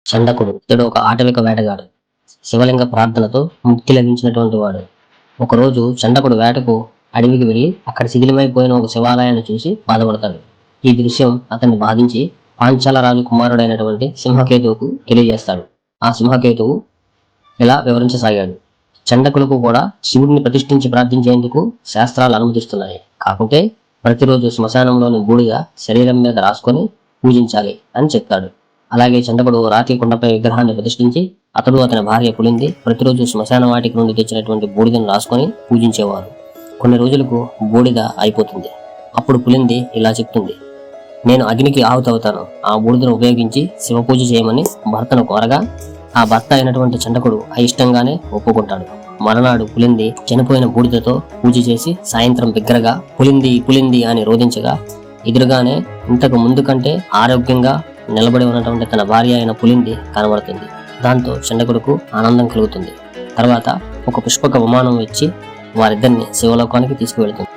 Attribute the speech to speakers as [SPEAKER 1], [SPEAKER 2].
[SPEAKER 1] చండకుడు ఇతడు ఒక ఆటవిక వేటగాడు. శివలింగ ప్రార్థనతో ముక్తి లభించినటువంటి వాడు. ఒకరోజు చండకుడు వేటకు అడవికి వెళ్లి అక్కడ శిథిలమైపోయిన ఒక శివాలయాన్ని చూసి బాధపడతాడు. ఈ దృశ్యం అతన్ని బాధించి పాంచాల రాజు కుమారుడైనటువంటి సింహకేతువుకు తెలియజేస్తాడు. ఆ సింహకేతువు ఇలా వివరించసాగాడు. చండకులకు కూడా శివుడిని ప్రతిష్ఠించి ప్రార్థించేందుకు శాస్త్రాలు అనుమతిస్తున్నాయి. కాకుంటే ప్రతిరోజు శ్మశానంలోని బూడిద శరీరం మీద రాసుకొని పూజించాలి అని చెప్పాడు. అలాగే చండకుడు రాతి కొండపై విగ్రహాన్ని ప్రతిష్ఠించి అతడు అతని భార్య పులింది ప్రతిరోజు శ్మశాన వాటికి నుండి తెచ్చినటువంటి బూడిదను రాసుకొని పూజించేవారు. కొన్ని రోజులకు బూడిద అయిపోతుంది. అప్పుడు పులింది ఇలా చెప్తుంది, నేను అగ్నికి ఆహుతవుతాను, ఆ బూడిదను ఉపయోగించి శివ పూజ చేయమని భర్తను కోరగా ఆ భర్త అయినటువంటి చండకుడు అయిష్టంగానే ఒప్పుకుంటాడు. మరునాడు పులింది చనిపోయిన బూడిదతో పూజ చేసి సాయంత్రం బిగ్గరగా పులింది పులింది అని రోధించగా ఎదురుగానే ఇంతకు ముందు కంటే ఆరోగ్యంగా నిలబడి ఉన్నటువంటి తన భార్య అయిన పులింది కనబడుతుంది. దాంతో చండకుడుకు ఆనందం కలుగుతుంది. తర్వాత ఒక పుష్పక విమానం ఇచ్చి వారిద్దరిని శివలోకానికి తీసుకువెళ్తుంది.